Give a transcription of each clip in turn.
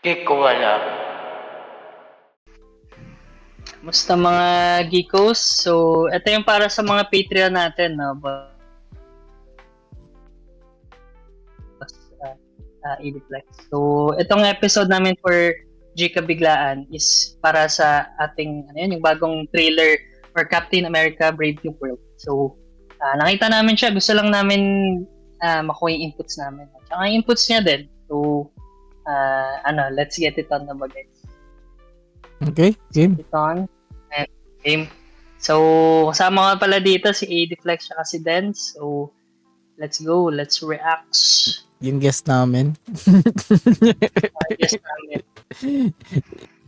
Kiko wala. Musta mga geekos? So, ito yung para sa mga Patreon natin, no? Ediplex. So, itong episode namin for G Kabiglaan is para sa ating, ano yun, yung bagong trailer for Captain America Brave New World. So, nakita namin siya. Gusto lang namin makuha yung inputs namin. At saka yung inputs niya din. So, let's get it on na ba, guys? Okay, game. Get on. And game. So, kasama nga pala dito si Ediflex at si Dens. So, let's go. Let's react. Yung guest namin. Yes, namin.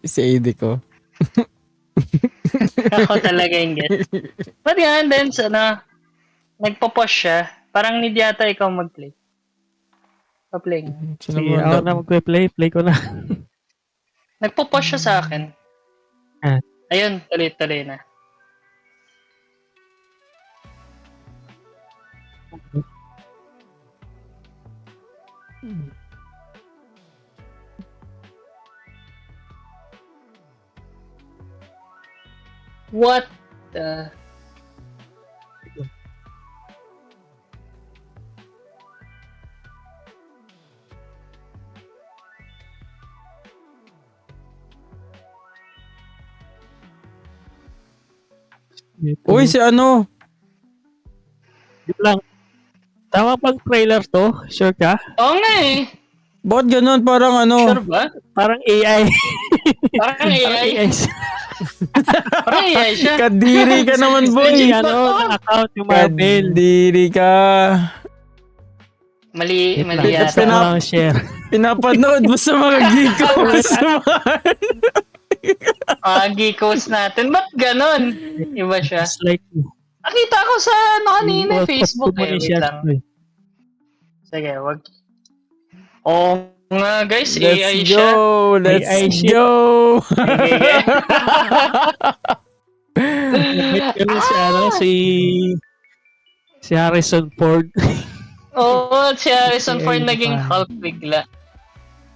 Si AD ko. Ako talaga yung guest. Ba't yan, Dens, nagpo-pause siya. Parang need yata ikaw mag-play. Pa-play nga. Sige, ako na mag-play. Play ko na. Nagpo-pause siya sa akin. Ayun, tuloy-tuloy na. What the... Uy, si ano? Yun lang. Tama pang trailer to? Sure ka? Oo nga eh. Bakit ganun? Parang ano? Sure ba? Parang AI. Parang AI. Parang AI siya. Kadiri ka naman, boy. Yung ng account, yung Marvel. Kadiri ka. Mali Pinap- yata. Lang share. Pinapanood mo sa mga geekos. Geekos natin. Ba't ganon? Iba siya. It's like, Nakita ko sa kanina Facebook mo eh. Wait ni share lang. ko eh. Sige, wag. Oo nga guys, Let's AI siya. go. Let's AI shit. go. Sige. Ganun si Harrison Ford. Oo, si Harrison AI Ford pa. naging Hulk bigla.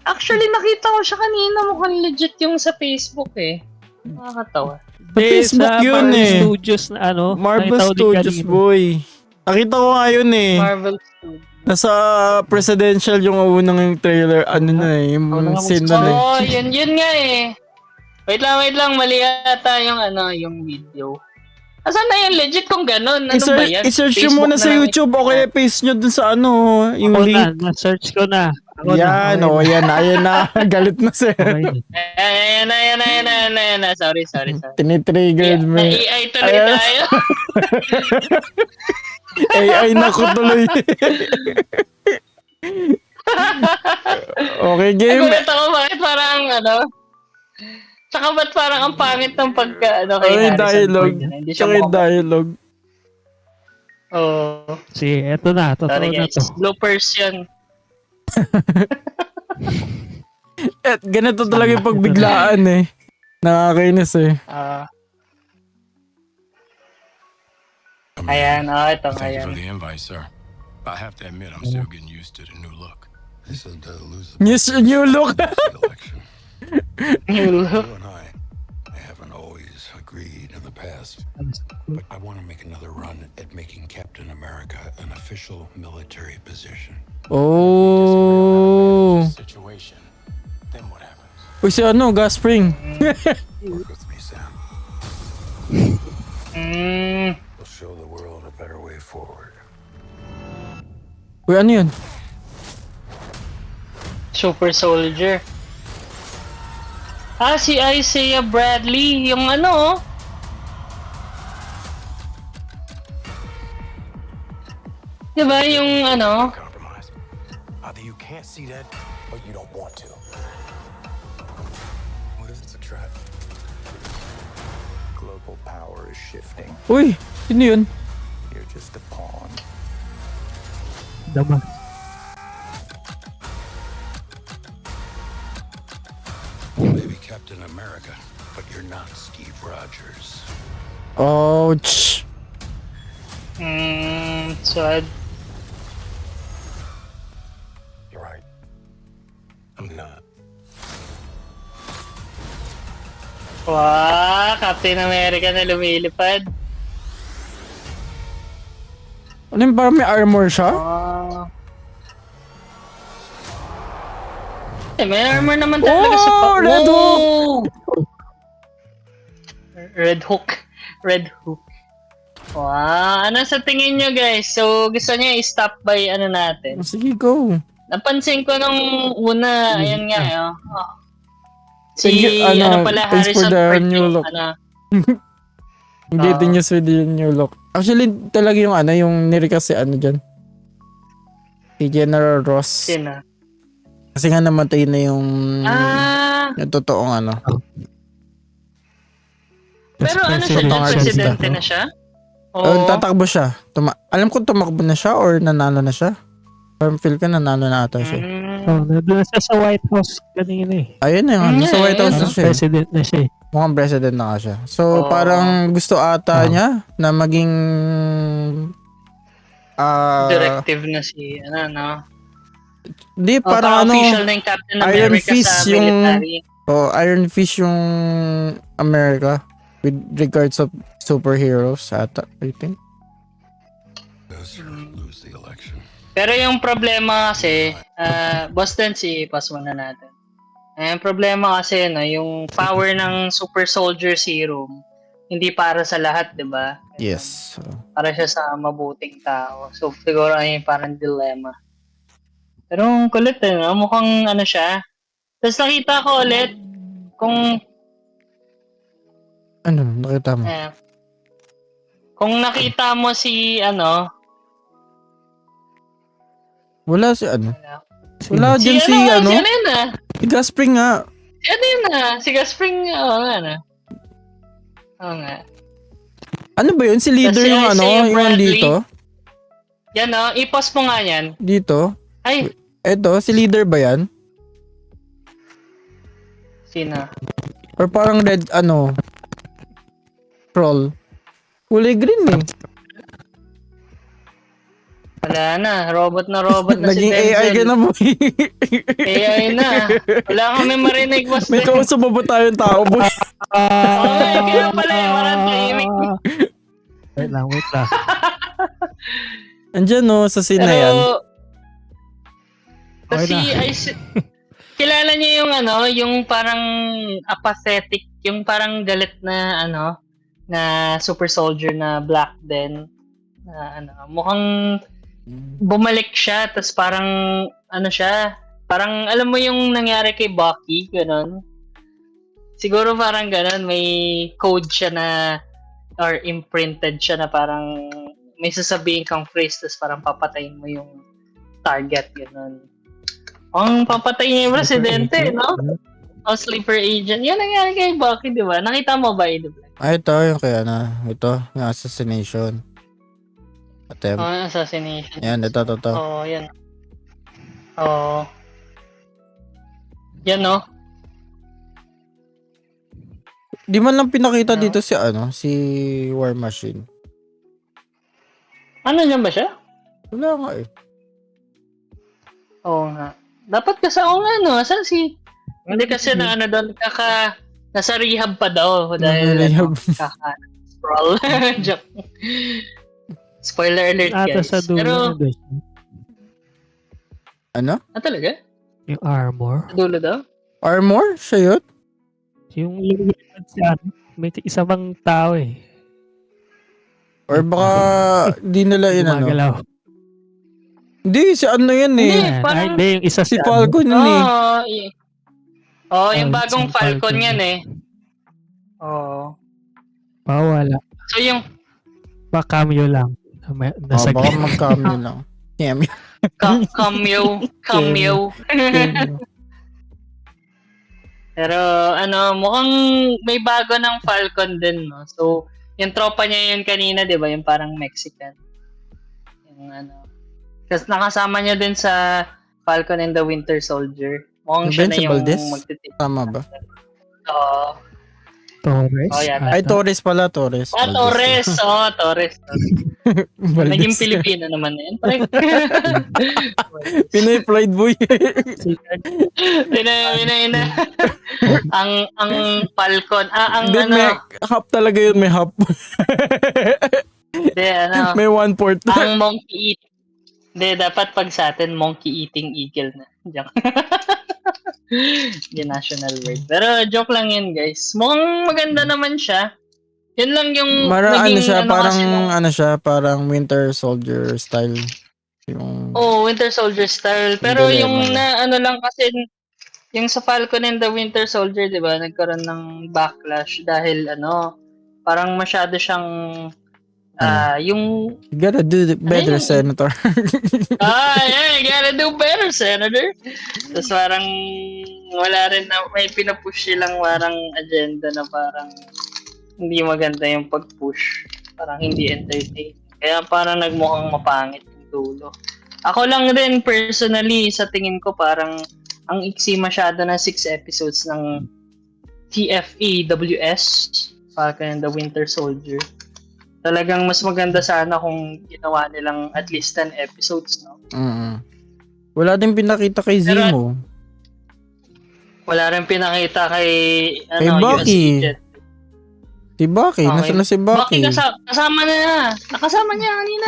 Actually, nakita ko siya kanina. Mukhang legit yung sa Facebook eh. Nakakatawa. Sa Facebook yun Marvel eh. Studios na Marvel nakita ko din Studios, kanina. boy. Nakita ko nga yun eh. Marvel Studios. Nasa presidential yung unang trailer. Ano na eh. Yung scene na eh. Oo, yun nga eh. Wait lang. Mali ata yung yung video. Asan na yung legit kung ganun? Ano ba yan? I-search nyo Facebook muna na sa lang YouTube o kaya paste nyo dun sa yung Ako link. na-search ko na. Ako Yan, na. yan na. Galit na sir. Okay. Ayan na. Sorry. Tinitriggered mo. AI tuloy Ayan. tayo. AI na ko tuloy. Okay, game. Nagulat ako bakit parang Tsaka ba't parang ang pangit ng pagka kay Ay, Harrison dialogue. Ford yun, hindi siya Tsaka yung mukhang- dialogue. Oo. Sige, eto na. Totoo Sorry na guys. to. Bloopers yun. Ganito talaga yung pagbiglaan eh. Nakakainis eh. Ayan, ito Thank you ayan. for the invite, sir. I have to admit, I'm still getting used to the new look. This is the loser New look. election. New You look. and I haven't always agreed in the past, but I want to make another run at making Captain America an official military position. Oh. Situation. Then what happens? Uy, si Gas Spring. Work with me, Sam. We'll show the world a better way forward. Uy, ano yun? Super Soldier. Si Isaiah Bradley, yung Diba yung Compromise. Either you can't see that, or you don't want to. What if it's a trap? Global power is shifting. Uy, sino yun? You're just a pawn. Dama. You may be Captain America, but you're not Steve Rogers. Ouch. So You're right. I'm not. Wow, Captain America na lumilipad. Ano yung parang may armor siya? Wow. May armor naman talaga sa Red Hook! Red Hook. Red Hook. Wow, ano sa tingin nyo guys? So, gusto nyo i-stop by ano natin? Sige, go. Napansin ko nung una, ayan nga, oh. Sige, Si, ano, pala, thanks for Harrison the Ford new yung, look. Oo. Getting used with the new look. Actually, talaga yung ano, yung nirequest si ano dyan. Si General Ross. Sino? Kasi nga namatay na yung totoong ano. Pero ano siya, Totoong artista. presidente na siya? Tatakbo siya. Alam ko tumakbo na siya or nanalo na siya. Parang feel ka nanalo na ata siya. Nandun siya sa White House kanina eh. Ayun na yun. Sa White House na siya. President na siya eh. Mukhang president na nga siya. So, parang gusto ata niya na maging Directive na si, no? Di, parang ano, official na yung Captain Iron America Fist sa yung, military. Iron Fist yung America with regards of superheroes ata, I think. Does lose the election. Pero yung problema kasi, boss din si Paswan na natin. Yung problema kasi, yung power ng super soldier serum, hindi para sa lahat, di ba? Yes. Para siya sa mabuting tao. So, siguro ayun yung parang dilemma. Pero ang kulit no? Mukhang ano siya. Tapos nakita ko ulit, kung Ano, nakita mo? kung nakita mo si, Wala si ano. Wala dyan si ano. Si ano yun Si Gaspring nga. Si ano yun Si Gaspring, Oo nga. Ano ba yun? Si leader Kasi yung ano, Isaiah yung Bradley. dito. Yan i-post mo nga yan. Dito. Ay, Eto, si leader ba yan? sino? Or parang red, troll. Kulay green eh. Wala na. Robot na si Naging AI ka Denzel. na boy. AI na. Wala kami marinig, boss. May kausap ba tayong tao boy? Kaya pala yung parang claiming. Wait lang. Andyan no, sa scene na yan. Kasi kilala niyo yung yung parang apathetic, yung parang galit na na super soldier na black din. Na mukhang bumalik siya, tas parang siya, parang alam mo yung nangyari kay Bucky, ganun. Siguro parang ganun, may code siya na or imprinted siya na parang may sasabihin kang phrase, tas parang papatayin mo yung target, ganun. Ang papatay niya yung presidente, no? O sleeper agent. Yan nangyari kay Bucky, di ba? Nakita mo ba ito? Ito, yung kaya na. Ito, yung assassination. Attempt. Assassination. Yan, ito. Yan. Yan, no? Di man lang pinakita dito si War Machine. Ano niyan ba siya? Wala nga eh. Oo nga. Dapat kasi saan si... Hindi kasi doon, nasa rehab pa daw. Dahil, kaka-sprawl. Joke. Spoiler alert, guys. Sa dulo Pero, Ano? talaga? yung armor. Sa dulo daw? Armor? Siya yun? Yung lumilipad siya, may isa bang tao eh. Or baka di nila yun Gumagalaw. Hindi, si ano yan eh. Hindi, parang... Hindi, yung isa Si Falcon yun eh. Yung bagong si Falcon Falcon yan eh. Oo. Wala. So yung Cameo lang. Nasa Baka mag-cameo lang. cameo. Pero mukhang may bago ng Falcon din, no? So, yung tropa niya yun kanina, di ba? Yung parang Mexican. Yung kasi nakasama niya din sa Falcon and the Winter Soldier. Mukhang siya na yung magtitip. Tama ba? Oo. Torres. Yata. Ay, Torres pala, Torres. Torres. Torres. Naging Valdez. Pilipino naman na yan. Pre. Pinoy Pride Boy. Ina. ang Falcon. Ang Hindi, may hap talaga yun, may hap. Hindi, May 1/4. ang monkey eat. Hindi, dapat pag sa atin, monkey eating eagle na. Diyan. Hindi national word. Pero joke lang yun, guys. Mukhang maganda naman siya. Yun lang yung Ano siya, parang kasi nung- parang Winter Soldier style. Yung Winter Soldier style. Pero Yung yung dilemma lang kasi, yung sa Falcon and the Winter Soldier, di ba, nagkaroon ng backlash dahil parang masyado siyang, yung, you gotta do better, Ayun. Senator. yeah, you gotta do better, Senator. Tapos parang, wala rin na, may pinapush silang parang agenda na parang, hindi maganda yung pag-push. Parang hindi entertaining. Kaya parang nagmukhang mapangit yung dulo. Ako lang din, personally, sa tingin ko parang ang iksi masyado na 6 episodes ng TFAWS, Falcon and the Winter Soldier. Talagang mas maganda sana kung ginawa nilang at least 10 episodes, no? Wala din pinakita kay Pero- Zemo. Wala rin pinakita kay, Kay Bucky. US agent. Si Bucky, Okay. nasa na si Bucky Bucky? kasama na niya. Nakasama niya kanina.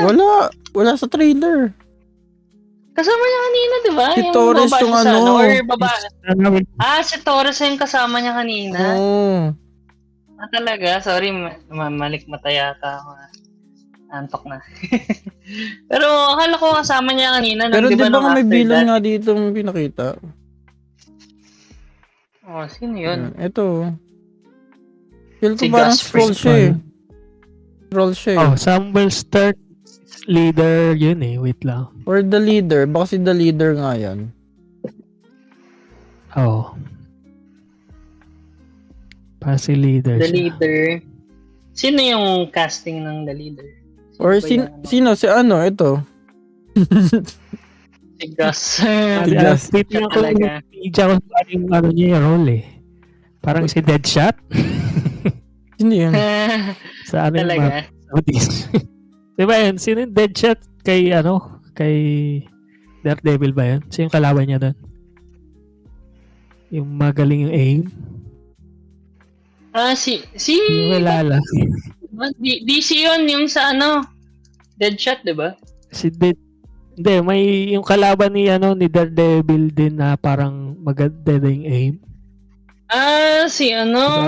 Wala sa trailer. Kasama niya kanina, di ba? Si Torres babae yung siya sa ano. Or babae. Si Torres yung kasama niya kanina. Oo. Talaga? Sorry, malikmata yata ako. Antok na. Pero akala ko kasama niya kanina. Pero di ba nung may after bilang that? nga dito yung pinakita? Sino yun? Ito. Feel ko Si parang Gus scroll siya eh. Scroll siya eh. Samuel Stark leader yun eh. Wait lang. Or the leader. Baka si the leader nga yan. Para si leader The siya. leader. Sino yung casting ng the leader? Or ba yung sino? Si ano? Ito. Si Gus. Gus. Titignan ko Talaga. yung media kung ano yung niya yung role eh. Parang si Deadshot. Sino yun? Sa ano yung Talaga. Saudis. Diba yun? Sino yung Deadshot kay kay Daredevil ba yun? Sino yung kalaban niya doon? Yung magaling yung aim? Si Yung kilala. DC yun, yung sa Deadshot, di ba? Hindi, may yung kalaban ni Daredevil din na parang maganda yung aim. Si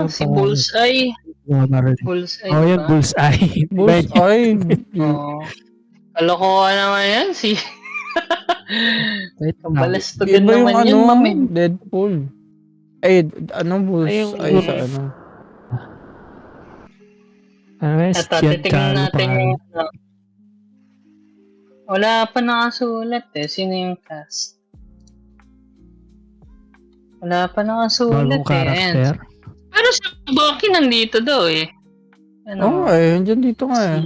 Si Bullseye. Bullseye. Oh, yun, ba? Bullseye. Bullseye. Oo. Kalokohan naman yan, Wait lang. Balastugan Iba yung naman yan, mami. Deadpool. Bullseye Ay, yung- sa ano? Ano yun? Ito, titignan Giancarlo natin pangalan. yung wala pa nakasulat Sino yung cast? Wala pa nakasulat Bagong karakter. Pero si Bucky nandito daw Oo andyan dito nga eh.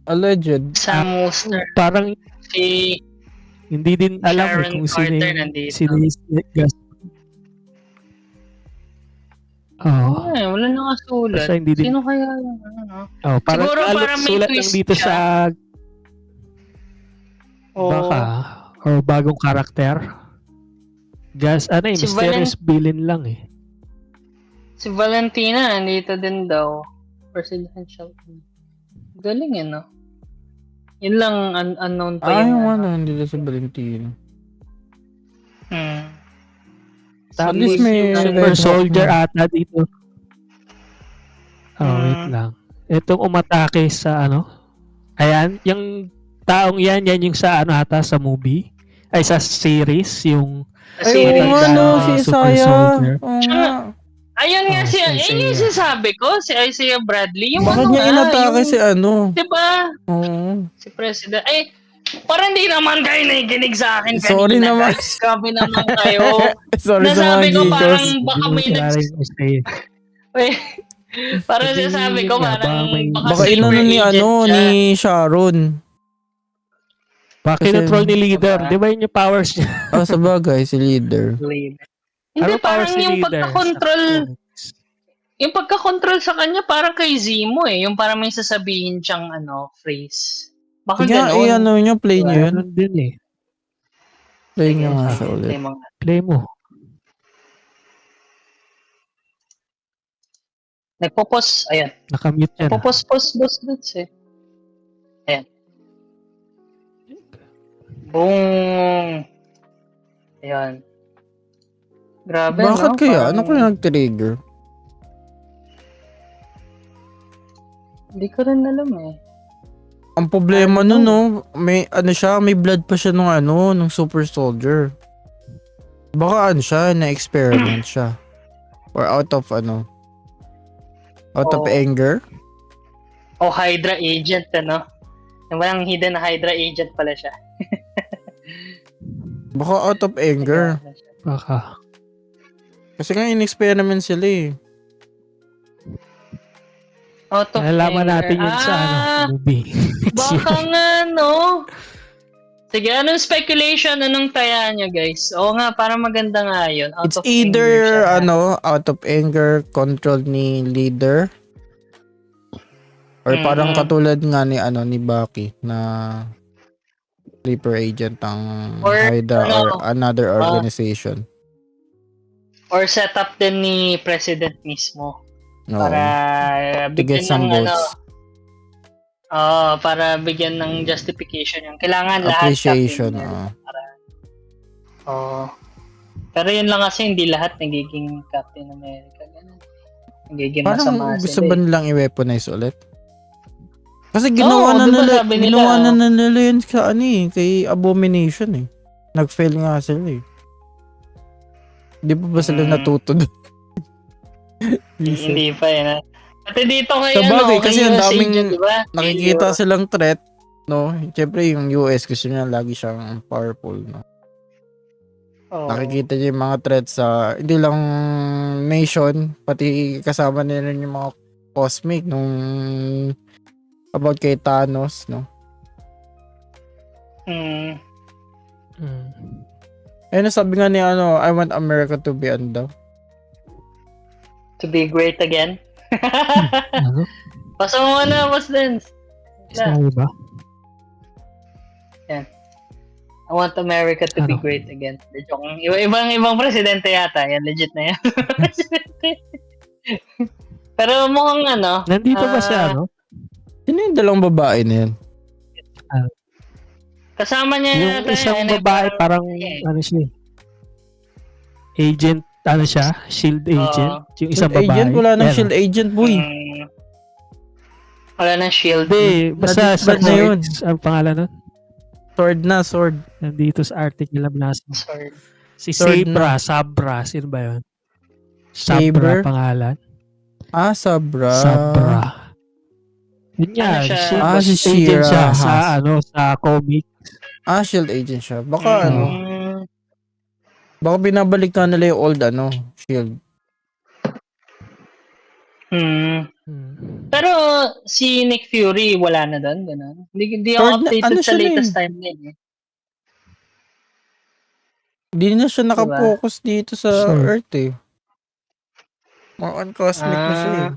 Alleged. Sam Worcester. Parang Si hindi din alam Sharon kung sino Carter yung nandito. Gus. Oh. wala nakasulat. Basta hindi din. Sino kaya yung Oh, parang Siguro parang may sulat lang twist dito siya. sa Oo. baka or bagong karakter. Gus, Si mysterious villain lang eh. Si Valentina nandito din daw. Presidential. Galing Yun lang unknown pa Yung yung hindi na si Valentino. At At least may Super Red Hawk Soldier na. ata dito. Wait lang. Itong umatake sa Ayan, yung taong yan yung sa ata sa movie. Ay, sa series, yung Ay, oo nga Matanda si Super Isaiah. Soldier. Oo nga. ayun nga Oh, si si Isaiah. yun yung sinasabi ko, si Isaiah Bradley. Yung Bakit niya inatake si Diba? Oo. Si President. Parang hindi naman kayo nakikinig sa akin kanina. Sorry naman. Guys. Grabe naman kayo. Sorry sa mga Nasabi ko geekers. parang baka may Wait. parang Hindi, sinasabi ko yun nga, parang Baka sleeper inano ni agent siya. ni Sharon. Baka Kasi- kinontrol ni leader. Diba? Di ba yun yung powers niya? Sa bagay, si leader. Hindi, Ano powers parang ni yung leader? pagka-control, yung pagka-control sa kanya parang kay Zemo eh. Yung parang may sasabihin siyang phrase. Baka Sige nga, ganun. ano nyo, play nyo yun. Ganun din eh. Play Sige, nyo nga sige. siya ulit. Play mo nga. Play mo. Nagpo-pause. Ayan. Nakamute yan. Nagpo-pause dots eh. Ayan. Boom! Ayan. Grabe, Bakit no? kaya? Parang- Ano kaya nag-trigger? Hindi ko rin alam eh. Ang problema nun, no, may may blood pa siya nung super soldier. Baka siya, na-experiment siya. Or out of out of Oo. anger. O Hydra agent, Yung parang hidden na Hydra agent pala siya. Baka out of anger. Baka. Kasi nga in-experiment sila eh. Out of Nalalaman anger. natin yun sa movie. Baka nga, no? Sige, anong speculation? Anong taya nyo, guys? Oo nga, parang maganda nga yun. Out It's of anger either, siya. out of anger, control ni leader. Or parang katulad nga ni Bucky na sleeper agent ng Or, Hydra or another organization. Or set up din ni President mismo. Oo. Para To get bigyan some ng votes. para bigyan ng justification yung kailangan lahat Appreciation. Captain America. Pero yun lang kasi hindi lahat nagiging Captain America. Ganun. Nagiging Parang masama gusto sila ba eh. nilang i-weaponize ulit? Kasi ginawa na diba nila, sabi nila, ginawa na nila yun sa kay Abomination eh. Nag-fail nga sila eh. Di ba sila natuto doon? Hindi pa yun. Pati dito kay Sa bagay, kay kasi ang US daming agent, diba? nakikita silang threat, no? Siyempre yung US gusto niya lagi siyang powerful, no? Oo. Nakikita niya yung mga threats sa hindi lang nation, pati kasama nila yung mga cosmic nung about kay Thanos, no? Mm. Ayun, sabi nga ni I want America to be daw. To be great again. Ano? Pasa mo na, Boss Dance. Isang iba? I want America to be Ano? great again. Ibang presidente yata. Yan, legit na yan. Pero mukhang Nandito ba siya, Sino yung dalawang babae na yan? kasama niya Yung yata isang yan, babae parang, siya eh. Agent, siya? Shield agent? Yung isang Shield babae. agent? Wala nang Yan. shield agent, boy. Wala nang shield. Hindi, basta sa Na-disband na yun. ang pangalan nun? Sword. Nandito sa article na binasa. Sorry. Si Sword Sabra. Sino ba yun? Saber? Sabra pangalan. Sabra. Sabra. Yun Ano nga, siya? Si agent Shira siya Haas. sa comic. Shield agent siya. Baka Mm. baka binabalik ka nila yung old shield. Pero si Nick Fury wala na doon, gano'n. Hindi ako Third na- updated sa siya na latest eh. timeline eh. Hindi na siya nakapokus dito sa Sure. Earth eh. More on cosmic na siya eh.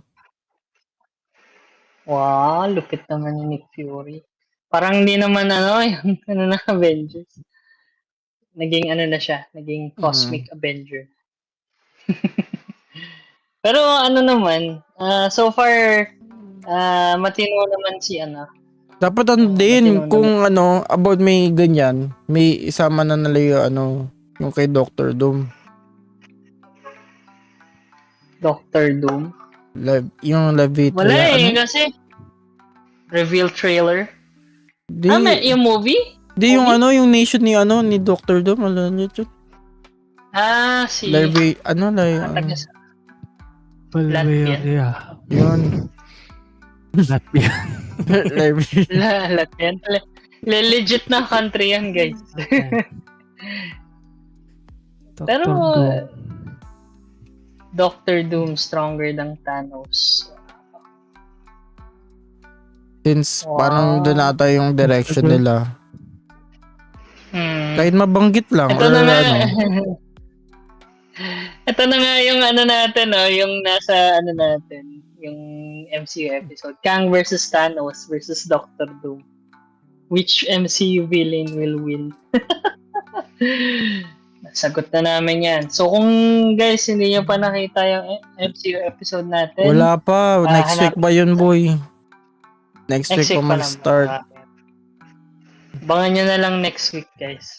Wow, lupit naman ni Nick Fury. Parang hindi naman yung na Avengers. Naging na siya, naging cosmic Avenger. Pero naman, so far, matino naman si Dapat matino kung about may ganyan, may isama na nila yung kay Dr. Doom. Dr. Doom. Yung Levitra. Wala kasi reveal trailer. Yung movie? Di yung yung nation ni Dr. Doom, alam niyo yun? Si Taga Latvia. Yeah. Yun. Latvia. Latvian. Legit na country yan, guys. Pero Dr. Doom stronger than Thanos. Since parang doon ata yung direction nila. Kahit mabanggit lang Ito or na nga. Ito na nga yung ano natin, yung nasa ano natin, yung MCU episode. Kang versus Thanos versus Doctor Doom. Which MCU villain will win? Sagot na namin yan. So kung guys, hindi nyo pa nakita yung MCU episode natin. Wala pa. Next week hanap- ba yun, boy? Next week pa pa lang mag-start. ba? Abangan nyo na lang next week, guys.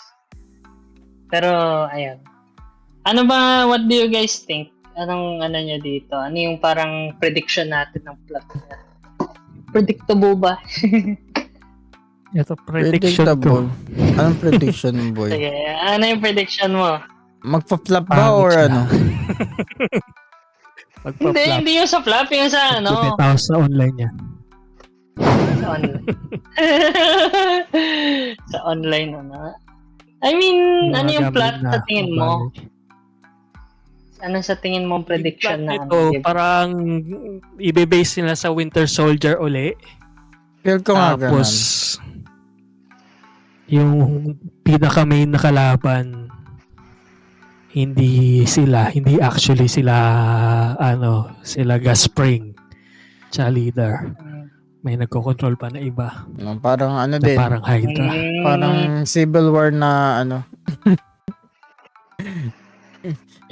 Pero, ayan. Ano ba, what do you guys think? Anong ano nyo dito? Ano yung parang prediction natin ng plot niya? Predictable ba? Ito, prediction Predictable. ko. Anong prediction mo, boy? Sige, ano yung prediction mo? Magpa-flop ba Pangit or siya. ano? Hindi, hindi yung sa flop, yung sa ano. Bumitaw sa online niya. Sa online. Sa online, ano. I mean, ano yung plot sa tingin mo? Ano sa tingin mo prediction na Ito, ano? parang ibe-base nila sa Winter Soldier uli. Feel ko nga Tapos, ganun. yung pinaka-main na kalaban, hindi actually sila, sila Gaspring, tsaka leader. May nagko-control pa na iba. No, parang ano Na din. parang Hydra. Parang Civil War na ano.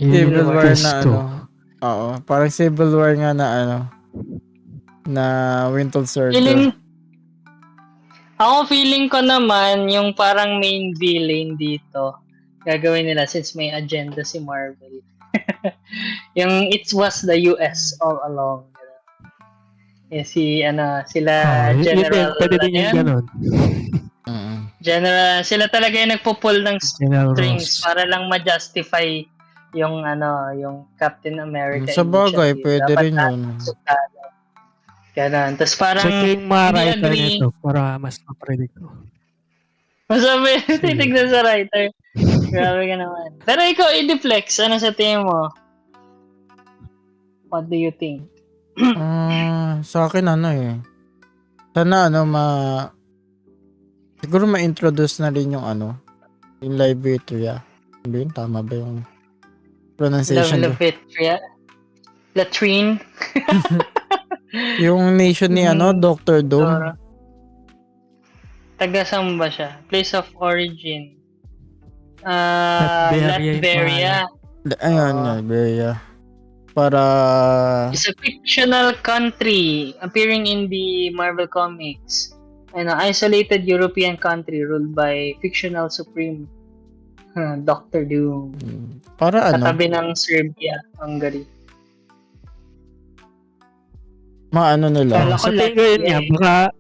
Yun Civil yung War guess na ko. ano. Oo, parang Civil War nga na ano. Na Winter Soldier. Feeling ko naman yung parang main villain dito gagawin nila since may agenda si Marvel. Yung it was the US all along. Sila General Pwede din yung ganun. General, sila talaga yung nagpo-pull ng General strings Ross. para lang ma-justify yung yung Captain America. Sa bagay, initiative. pwede Dapat rin yun. sukado. Ganon. Tapos parang Check yung mga hindi writer agree. nito para mas ma-predict ko. Masabi, titignan sa writer. Grabe ka naman. Pero ikaw, Idiflex, ano sa tingin mo? What do you think? Sa akin sana siguro ma-introduce na rin yung yung Liberia. Yun, tama ba yung pronunciation? Latrine. Yung nation ni Dr. Doom. Taga saan ba siya? Place of origin. Latveria. Latveria. Ayun, Liberia. Para It's a fictional country appearing in the Marvel Comics. Isolated European country ruled by fictional supreme Doctor Doom. para Katabi ng Serbia, Hungary. nila. Kala ko Sa tingin ko yun nga,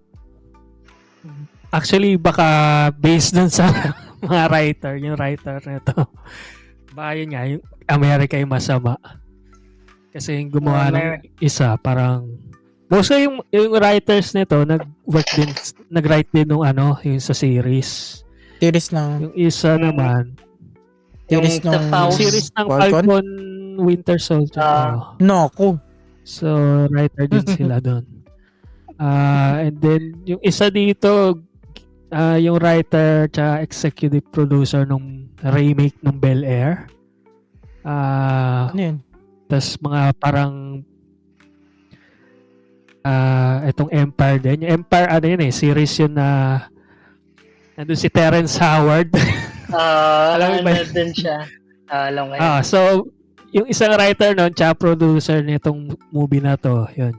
baka based dun sa mga yung writer nito. Baka yun nga, yung America yung masama. Kasi yung gumawa ng isa, parang mostly yung writers nito nag-write din nung yung sa series. Series ng Yung isa naman, series The ng Faust. series ng Falcon? Falcon Winter Soldier. Naku. So, writer din sila doon. And then, yung isa dito, yung writer tsaka executive producer nung remake ng Bel Air. Ano yun? Tas mga parang itong Empire din. Yung Empire, series yun na nandun si Terrence Howard. Alam mo ba mo din siya. Alam ko yun. So, yung isang writer nun, tsaka producer nitong movie na to, yun.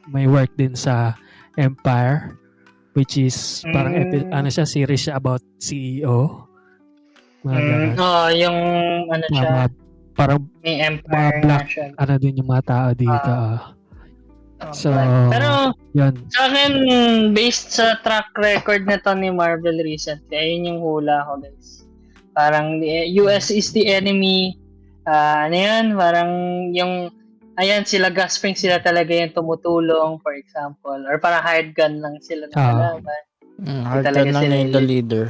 May work din sa Empire, which is parang series siya about CEO. Mga ganun. Yung siya. Parang May mga Empire black, na siya. din yung mga tao dito. So, pero yun. sa akin, based sa track record na to ni Marvel recently, ayun yung hula ko, guys. Parang US is the enemy. Parang yung sila Gaspring, sila talaga yung tumutulong, for example. Or parang hired gun lang sila na kalaban. Hard ka talaga lang sila yung the leader.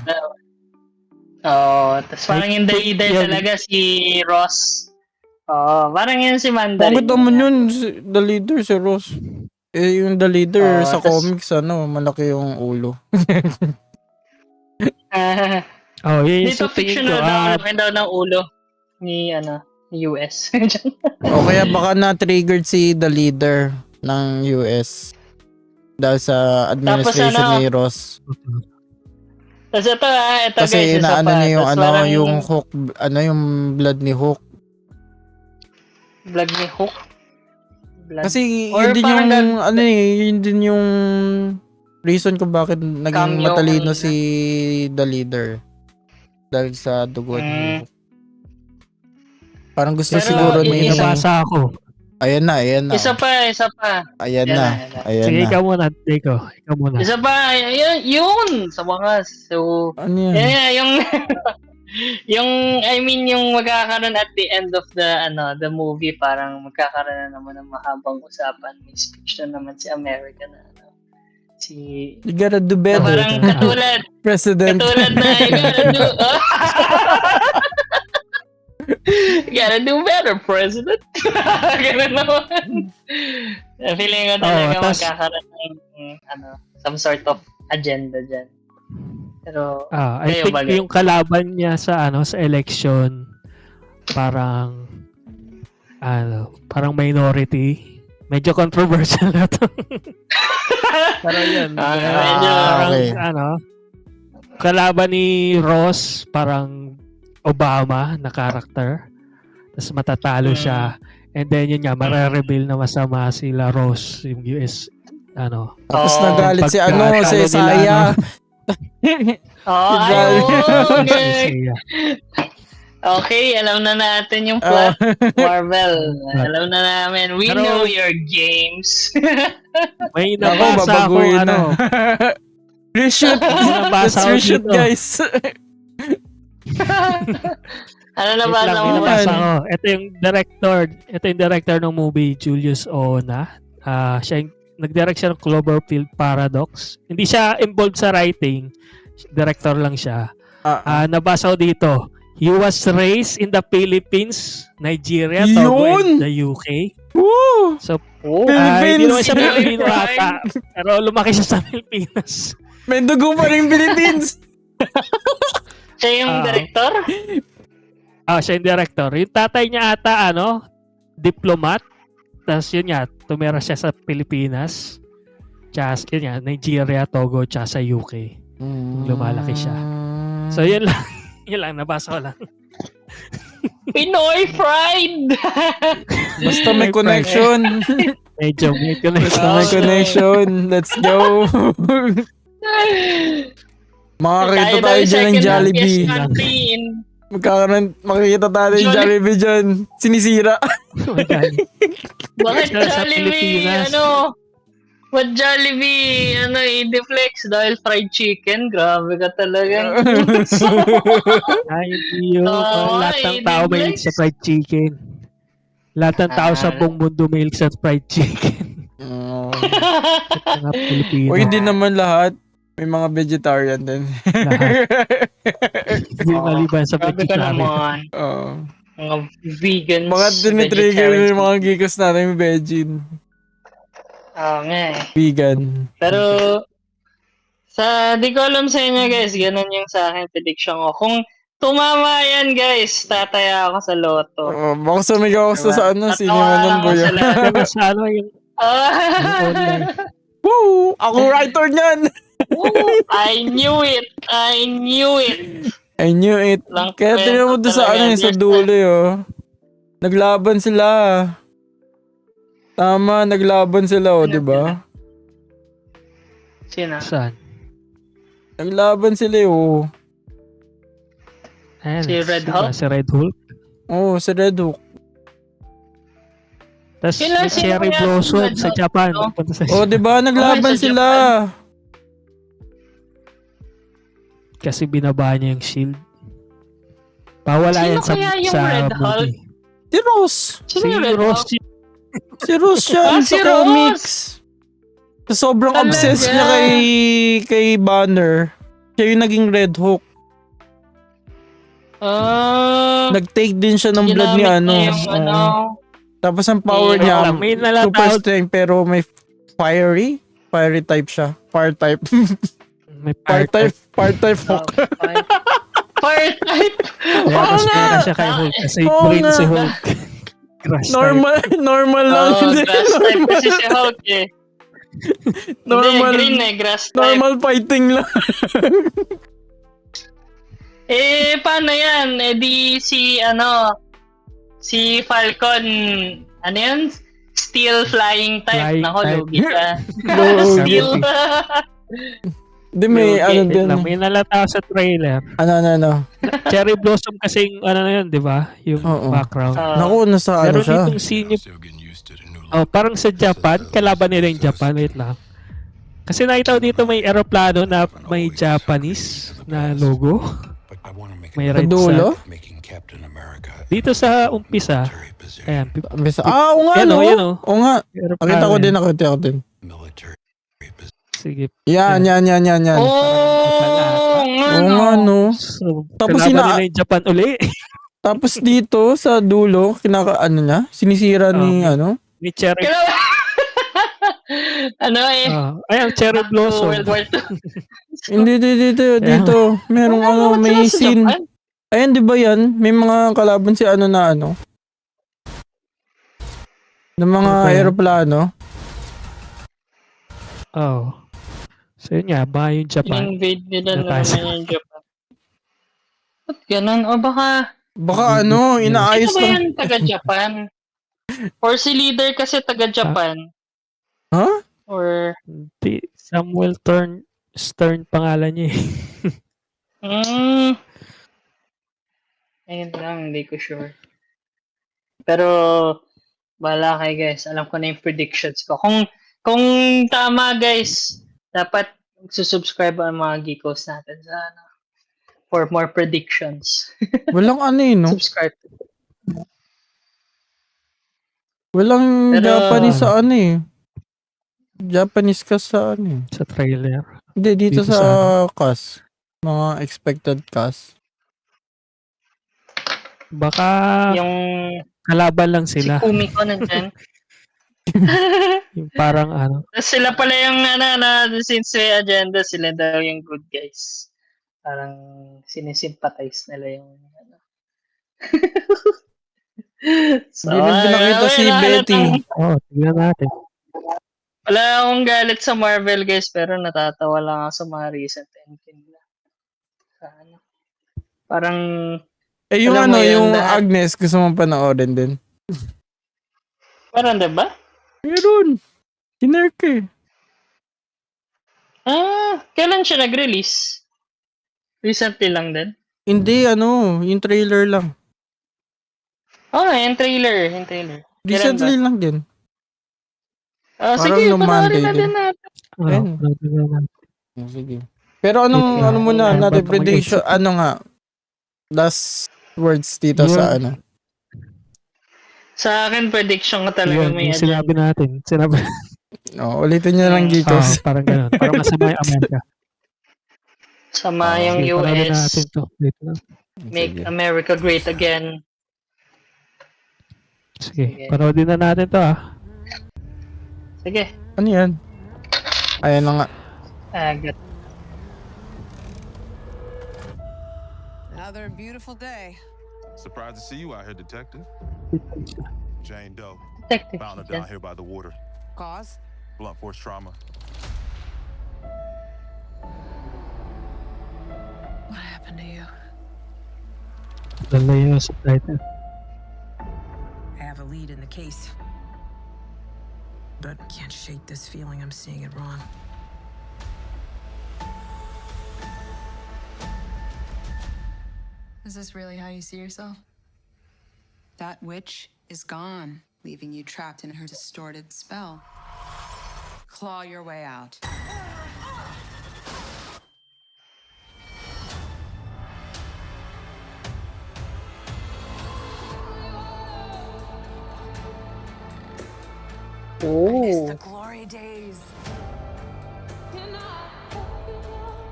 Tapos parang yung the leader yun. talaga si Ross. Parang yun si Mandarin. Bakit naman yun, the leader si Ross? Yung the leader sa comics, malaki yung ulo. Yun yung Dito sa tingin ko. fictional daw ng ulo ni US. O kaya baka na-triggered si the leader ng US dahil sa administration ano, ni Ross. Tapos ito guys, Kasi isa inaano pa. niya yung Tas ano, parang yung Hook, ano yung blood ni Hook. blood ni Hook. Blood. Kasi Or yun din parang yung ano yun din yung reason kung bakit naging Cameo matalino kanina. si the leader. Dahil sa dugo ni Mm. Hook. Parang gusto Pero siguro May ni nabasa ako. Ayan na. Isa pa. Ayan Yan na. na. Ayan Sige, na. ikaw muna, Nico. Ikaw muna. Isa pa, yun sa wakas. So, Ano yan? yeah, yung yung magkakaroon at the end of the movie, parang magkakaroon na naman ng mahabang usapan. May speech na naman si America na si You gotta do na better. parang President. katulad na you gotta do better, President. Ganun naman. Feeling ko talaga magkakaroon ng some sort of agenda dyan. Pero I kayo think bagay. yung kalaban niya sa sa election parang parang minority. Medyo controversial na to. Pero yun. Medyo, Parang okay. kalaban ni Ross parang Obama na character. Tapos matatalo siya. And then yun nga, mare-reveal na masama sila Ross, yung US, Tapos Oo. nagalit si Pagkatalo si nila, Saya. Okay. Okay, alam na natin yung plot. Marvel, alam na namin. We Pero- know your games. May Ako, nabasa ako, babaguhin na. Reshoot. May Let's nabasa ako reshoot, dito. guys. Ano na Wait ba lang, may mo? nabasa ko. Ito yung director ng movie, Julius Ona. Nag-direct siya ng Cloverfield Paradox. Hindi siya involved sa writing. Director lang siya. Nabasa ko dito. He was raised in the Philippines, Nigeria, Togo, Yun! and the UK. Woo! So, Philippines! hindi naman siya Pilipino Right. ata. Pero lumaki siya sa Pilipinas. May dugo pa rin Philippines. Siya yung director? Siya yung director. Yung tatay niya ata, diplomat. Tapos yun nga, tumira siya sa Pilipinas. Tsaka, yun nga, Nigeria, Togo, tsaka sa UK. Lumalaki siya. So, yun lang. Yun lang, nabasa ko lang. Pinoy Pride! Basta may connection. Medyo may Basta may connection. Let's go. Makakita tayo dyan ng Jollibee. Makikita tayo ng Jollibee dyan. Sinisira. Bakit Sa Jollibee? Pilipinas. What Jollibee? I-deflex dahil fried chicken? Grabe ka talaga. Hindi yun. Oo, Lahat ng tao may i-deflex. sa fried chicken. Lahat ng tao sa buong mundo may sa fried chicken. Mga Pilipino. O hindi naman lahat. May mga vegetarian din. Hindi maliban sa Grabe ka vegetarian. naman. Oo. Mga vegans, Mga tinitrigger vegetarians. yung mga geekos natin yung veggie. Oo nga eh. Vegan. Pero, di ko alam sa inyo guys, ganun yung sa akin prediction ko. Kung tumama yan guys, tataya ako sa loto. Baka sumigaw ako sa Diba? sino man ng Tatawa boy. lang ako sa lahat. Diba sa yung online. Woo! Ako writer niyan! I knew it! I knew it. Lang Kaya tingnan mo doon sa talaga. sa dulo Naglaban sila. Tama, naglaban sila di ba? Sino? Saan? Naglaban sila Ayan, Si Red Hulk? Si Red Hulk. Si Red Hook. Tapos Sino- may sino Cherry kaya Blossom Red sa Hulk? Japan. No? Punta sa Di ba naglaban sa sila? Kasi binaba niya yung shield. Bawala Sino yan sa, kaya yung sa Red movie. Hulk? Si Ross. Sino Si yung Red Ross, Hulk? Si Ross yan Si sa Ross! comics. So, sobrang Talaga? obsessed niya kay Banner. Siya yung naging Red Hook. Nag-take din siya ng blood ni ginamit niya yung Oo. Tapos ang power Wait niya, lang, may super nalatawag. strength pero may fiery type siya. Fire type. May Fire part type Hook. Fire type. Kaya Oo mas nga! mura siya kay Hulk kasi Oo green nga. si Hulk. Grass type. Normal lang. Oh, Hindi, grass type kasi si Hulk eh. normal, Hindi, green eh, grass type. normal fighting lang. Eh, paano yan? Eh, di si Falcon, ano yan? Steel flying type. Flying Nako, type. lugi ka. Lugi. Steel. Di may Lugi. ano Wait din. lang, may nalata sa trailer. Ano. Cherry Blossom kasing ano na yun, di ba? Yung Oo. background. Naku, nasa ano Meron siya. ditong scene yung, Still getting used to the new parang sa Japan, kalaban nila yung Japan. Wait lang. Kasi nakita ko dito may aeroplano na may Japanese na logo. But I want to make May Sa red dulo? sun. making Captain America Dito sa umpisa, military position. ayan, Oo nga, Yan no? o, yan o. Oo nga. Nakita ko din, nakita ko din. Military position. Sige. Yan. Oh, Oo nga, no? So, Tapos kalaban nila yung Japan uli. Tapos dito, sa dulo, ano niya, sinisira ni, Ni Cherry. ano eh? Ayan, Cherry Blossom. World War II. Hindi, dito. Merong may Sa scene. Japan? Ayan, di ba yan? May mga kalaban si ng mga Ano ba yan? aeroplano. Oh. So yun nga, ba yung Japan? In-invade nila na Natas. naman yung Japan. Ba't ganun? O baka, Baka sino inaayos ba lang. yan taga-Japan? Or si leader kasi taga-Japan? Ha? Or, Di, Samuel Stern pangalan niya eh. ayun lang, hindi ko sure. Pero, bala kayo guys, alam ko na yung predictions ko. Kung tama guys, dapat susubscribe ang mga geekos natin sa for more predictions. Walang no? Subscribe. Walang Pero- Japanese sa Japanese ka sa Sa trailer. Hindi, dito Dito sa sa cast. Mga expected cast. Baka Yung kalaban lang si sila. Kumiko nandyan. Yung parang Tapos sila pala yung since may agenda, sila daw yung good guys. Parang sinisimpatize nila yung so, Hindi rin pinakita si Betty. tignan natin. Wala akong galit sa Marvel guys, pero natatawa lang ako sa mga recent ending na. Parang Yung Alam mo yun, yung lahat- Agnes, gusto mong panoorin din. parang diba? Meron. Kinerk eh. Kailan siya nag-release? Recently lang din? Hindi, yung trailer lang. Yung trailer. Recently lang din. Sige, Parang nung panoorin Monday na din natin. Ayun. Tignan natin. Sige. Pero Okay. muna, Ano ba natin ito? prediction, last words dito sa Sa akin, prediction ko talaga Yun, may yung sinabi agenda. natin. Sinabi. Ulitin niya lang Gikos. Parang ganun. Parang masama yung Amerika. Sama yung Sige, panoorin US. natin to. Wait lang. Make America great again. Sige, panoodin na natin to Sige. Ano yan? Ayan na nga. Good. Another beautiful day. Surprised to see you out here, Detective. Jane Doe, Detective. found her down here by the water. Cause? Blunt force trauma. What happened to you? Lalayo yung subtitle. I have a lead in the case. But I can't shake this feeling I'm seeing it wrong. Is this really how you see yourself? That witch is gone, leaving you trapped in her distorted spell. Claw your way out. It's the glory days.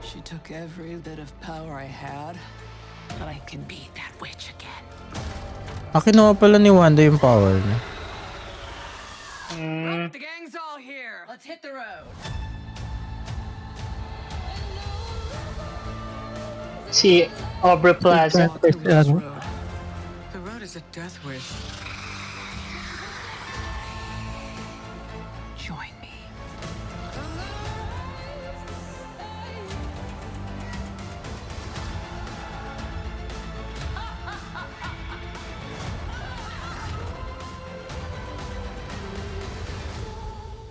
She took every bit of power I had, but I can beat that witch again. Kinuha pala ni Wanda yung power niya. The gang's all here. Let's hit the road. Si Aubrey Plaza. Walk through this road. was a death wish. Join me.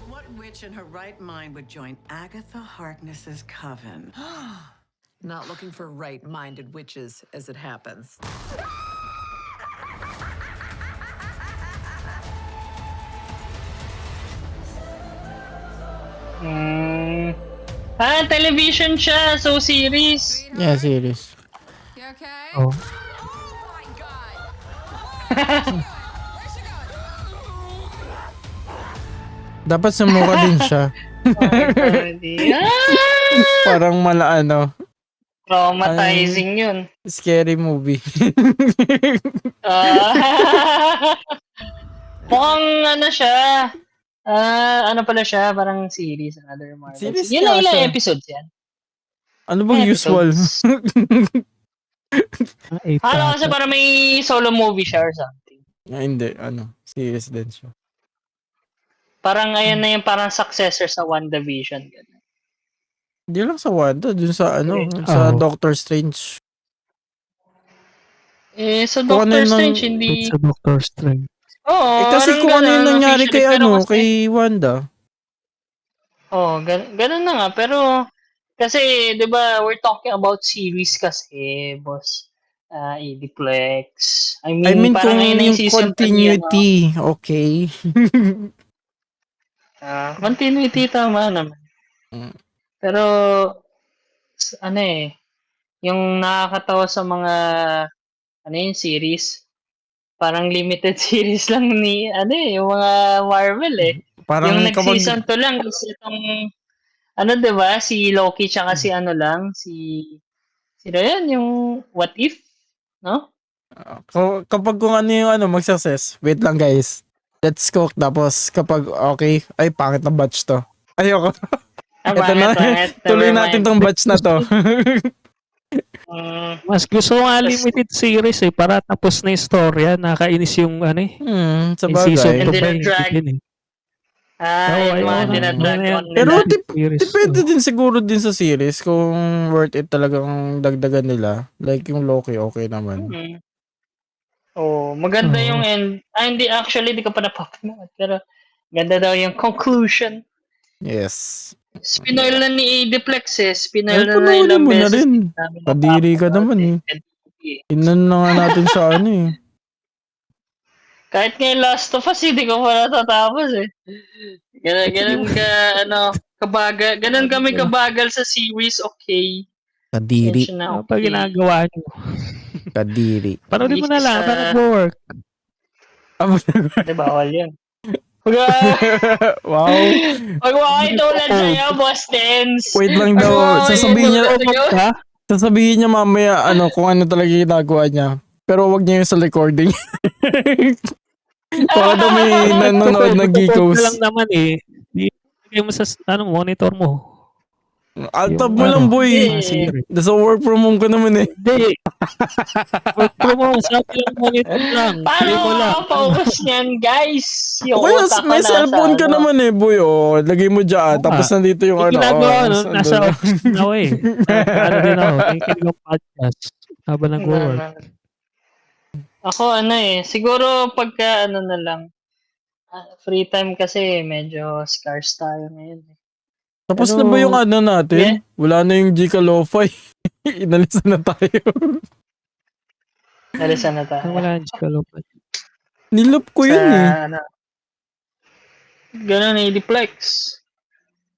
What witch in her right mind would join Agatha Harkness's coven? Not looking for right-minded witches, as it happens. Television siya. So, series. Yeah, series. You okay? Oh. My God. Dapat sumuka din siya. Parang ano, Traumatizing yun. scary movie. Mukhang ano siya. Ano pala siya? Parang series. Another Marvel. Series Yun lang nga ilang siya. episodes yan. Ano bang usual? Episodes. Ano kasi parang may solo movie siya or something. Hindi, series din siya. Parang ayan na yung parang successor sa WandaVision. Ganun. Hindi lang sa Wanda, dun sa sa Oh. Doctor Strange. Sa Kung ano Doctor yun Strange, ang- hindi... Sa Doctor Strange. Oo, Kasi parang kung ano yung ganun, nangyari officially. kay Pero kasi- kay Wanda. ganun na nga. Pero, kasi, di ba, we're talking about series kasi, boss. Ediplex. I mean parang kung ngayon na yung season 3 continuity, okay. continuity, tama naman. Mm. Pero, yung nakakatawa sa mga, yung series, parang limited series lang ni, yung mga Marvel eh. Parang Yung kapag nag-season 2 lang is itong, di ba, si Loki tsaka si sino yan, yung What If, no? kapag kung ano yung mag-success, wait lang guys. Let's cook. Tapos kapag okay, ay pangit na batch to. Ayoko. Ito na. Tuloy natin tong batch na to. Mas gusto ko nga limited series para tapos na yung storya. Nakainis yung Sa yung season bagay. 2 Hindi ba na drag. din eh. Yung mga ayoko na. dinadrag Ano yan? on Pero nila. Series, depende din siguro din sa series kung worth it talagang dagdagan nila. Like yung Loki, okay naman. Maganda Oo. yung end. Hindi, actually, di ko pa napapanood. Pero, ganda daw yung conclusion. Yes. Spinoil na ni Ediplex eh. Spinoil Ay, na panoorin ilang mo na beses. rin. Kadiri ka naman eh. Inan na nga natin sa Kahit nga yung Last of Us, hindi ko pa natatapos eh. Ganun kabagal. Ganun kami kabagal sa series, okay. Kadiri. Medyo na Ano pa ginagawa nyo? Kadiri. Panoodin mo na lang. Sa- Habang nag-work. Di bawal yun. Wow. Huwag mo kayo tulad sa'yo, Boss Dens. Wait lang daw. Sasabihin niya mamaya kung ano talaga ginagawa niya. Pero wag niya yung sa recording. Para daw may nanonood ng Pwede lang Geekos. naman eh. Ilagay mo sa monitor mo. Altab Yung mo lang, boy. mga series. Nasa work from home ka naman eh. Hindi. Work from home. Sabi lang monitor lang. Paano Play mo lang. makaka-focus niyan, guys? Yung Okay, utak ko may nasa, cellphone ka naman eh, boy. Lagay mo dyan. Oo Tapos nandito yung Yung ginagawa, nasa andun. office na ako eh. Ano din ako, nakikinig ng podcast habang nag-work. Ako siguro pagka na lang, free time kasi medyo scarce tayo ngayon eh. Tapos Pero, na ba yung natin? Wala na yung Gika Lo-Fi. Inalis na tayo. Nalisan na tayo. Wala yung Chikalopan. Nilop ko yun eh. Ganun, Ediplex.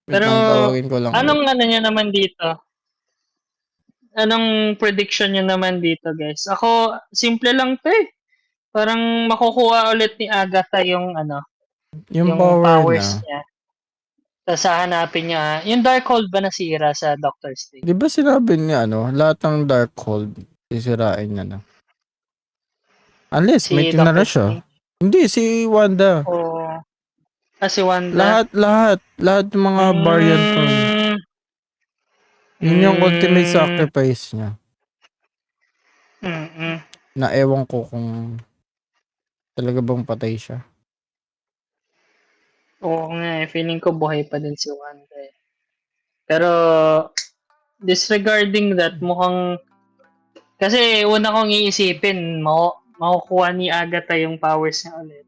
Pero, Tawagin ko lang. anong nyo naman dito? Anong prediction nyo naman dito, guys? Ako, simple lang to eh. Parang makukuha ulit ni Agatha yung yung yung na. powers niya. Tapos hahanapin niya. Yung Darkhold ba nasira sa Doctor Strange? Di ba sinabi niya lahat ng Darkhold, sisirain niya na. Unless, may tinara Doctor siya. Strange? Hindi, si Wanda. Si Wanda? Lahat ng mga variant nun. Yun yung ultimate sacrifice niya. Na ewan ko kung Talaga bang patay siya? Oo nga eh, feeling ko buhay pa din si Wanda eh. Pero, disregarding that, mukhang, kasi una kong iisipin, makukuha ni Agatha yung powers niya ulit.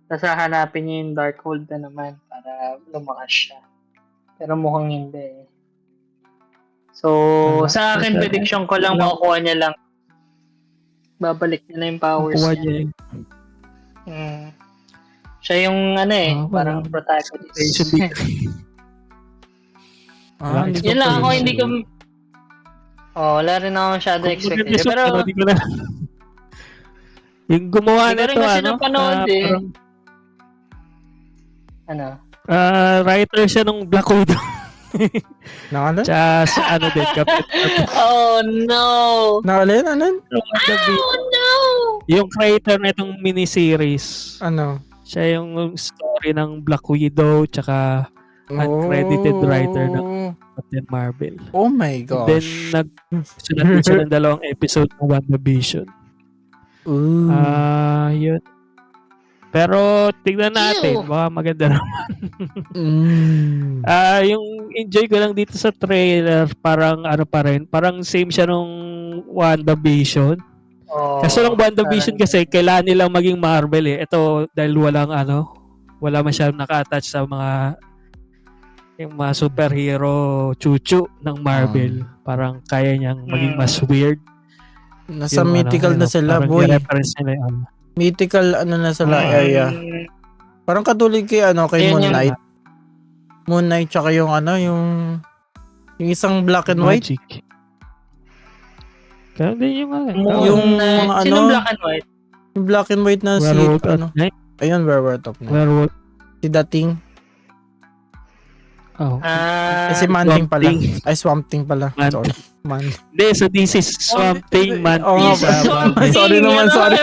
Tapos hahanapin niya yung Darkhold na naman para lumakas siya. Pero mukhang hindi eh. So, sa akin, prediction ko lang, makukuha niya lang. Babalik niya na yung powers Kuha niya. niya yung Siya yung ano eh, parang Station protagonist. degree. Hindi Yun lang ako, pala. hindi ko... wala rin ako masyado expected. Pero, Di ko na. Yung gumawa Hindi ko rin nito, kasi ano? napanood eh. Parang, ano? writer siya nung Black Widow. Nakalan? Tsaka sa ano din, kapit. Oh no! Nakalan? Ano? Yung creator na itong miniseries, Ano? siya yung story ng Black Widow, tsaka uncredited writer ng Captain Marvel. Oh my Then, gosh. sunod din siya ng 2 episode ng WandaVision. Ooh. Yun. Pero, tignan natin. Baka maganda na. Yung enjoy ko lang dito sa trailer, parang ano pa rin, parang same siya nung WandaVision. Kaso lang WandaVision kasi kailangan nilang maging Marvel eh. Ito dahil wala masyadong naka-attach sa yung mga superhero chuchu ng Marvel. Parang kaya niyang maging mas weird. Nasa Yung mythical na sila, parang boy. i-reference nila yung Mythical ano na sila area. Parang katulad kay kay Ayun Moon yung- Knight. Moon Knight tsaka yung yung isang black and white. magic. Kaya din yung Yung mga Sino ano? black and white? Yung black and white na si Werewolf at ano. Night. Ayun, Werewolf of Night. Werewolf. Si Dating. Oh. Kasi Man Thing Swamp pala. Thing. Ay, Swamp Thing pala. Man. Sorry. Man. Hindi, so this is Swamp Thing, Man. Oo nga Thing ba? sa Marvel. Sorry naman, sorry.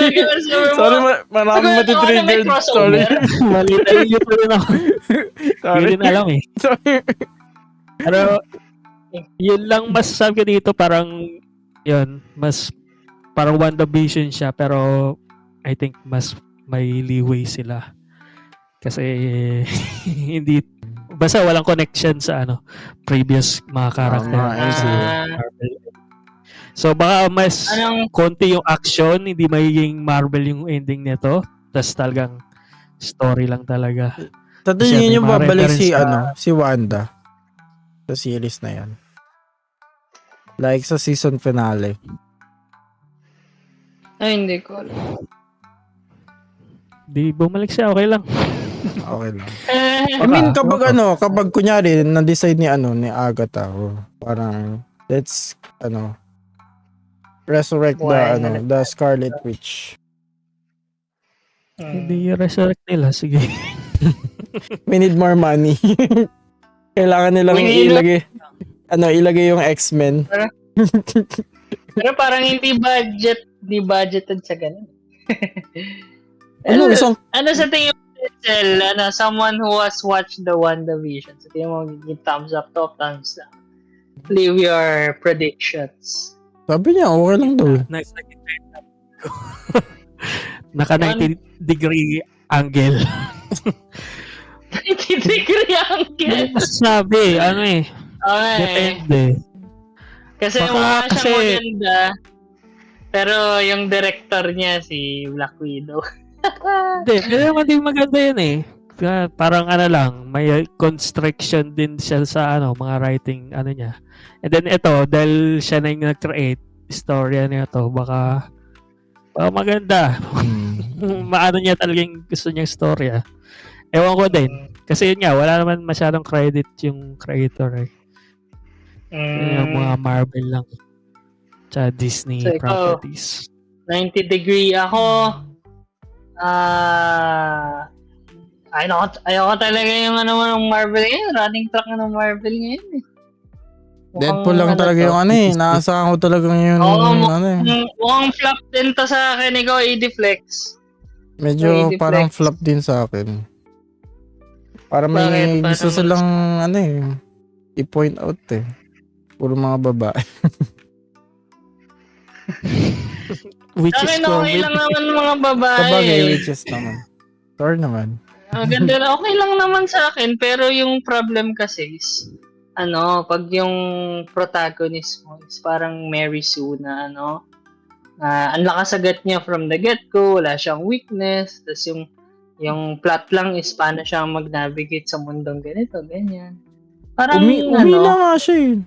Sorry, maraming matitriggered. Sorry. Mali na yun pa rin ako. Hindi Sorry. rin alam eh. Sorry. Pero, yun lang masasabi ko dito, parang, yun, mas, parang WandaVision siya, pero, I think, mas may leeway sila. Kasi, hindi, basta walang connection sa, previous mga character. Mga MCU. Marvel. So, baka mas, konti yung action, hindi magiging Marvel yung ending nito. Tapos talagang, story lang talaga. Tatanungin yung May mga babalik si reference si Wanda sa series na yan. Like sa season finale. Ay, hindi ko alam. Di bumalik siya, okay lang. Okay lang. I mean, kapag kunyari, na-decide ni Agatha, parang, let's, resurrect the Scarlet Witch. Hindi resurrect nila, sige. We need more money. Kailangan nilang ilagay yung X-Men. Pero parang hindi budgeted sa ganun. Ano sa tingin mo, Sel? Someone who has watched the WandaVision, sa tingin mo, give thumbs up to thumbs down. Leave your predictions. Sabi niya, okay lang daw. Naka 90-degree angle. 90-degree angle. Masasabi, Okay. depende. Kasi Baka mukha siyang kasi- maganda. Pero yung director niya, si Black Widow. Hindi, pero hindi maganda yun eh. Parang lang, may constriction din siya sa mga writing niya. And then ito, dahil siya na yung nag-create, istorya niya to, baka maganda. Maano niya talagang gusto niyang istorya. Ewan ko din. Kasi yun nga, wala naman masyadong credit yung creator eh. Yung mga Marvel lang. Tsaka Disney So, ikaw, properties. 90-degree ako. Ayoko talaga yung ng Marvel ngayon. Running track ng Marvel ngayon eh. Deadpool lang talaga yung naasahan ko talagang yung Mukhang flop din to sa akin. Ikaw, Ediflex. Medyo Ediflex. parang flop din sa akin. Para may Bakit? gusto silang i-point out eh. Puro mga babae. which Sa is akin, okay COVID. lang naman mga babae. Kabagay, witches naman. Sure naman. Ganda na, okay lang naman sa akin. Pero yung problem kasi is, pag yung protagonist mo is parang Mary Sue na ang lakas agad niya from the get-go, wala siyang weakness, tapos yung plot lang is paano siya mag-navigate sa mundong ganito, ganyan. Parang, Umila nga siya eh.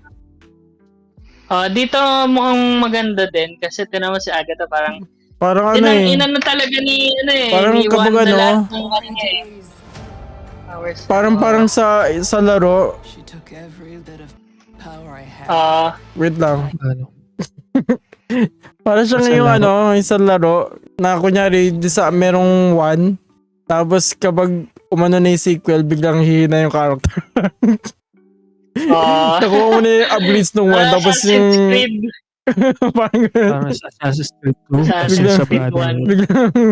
dito mukhang maganda din kasi tinama si Agatha parang Parang ano eh. inano talaga ni Parang ni Juan kapag na ano, lahat ng powers. parang sa laro. She took every bit of power I had. Wait lang. Ano? Para siya Sa ngayong laro. isang laro na kunyari merong 1 tapos kapag umano na yung sequel biglang hihina yung character. Nakuha mo na yung upgrades ng 1 tapos yung Assassin's Creed. parang ganun. Parang sa Assassin's Creed 2. Assassin's Kasi sa Creed Brotherhood.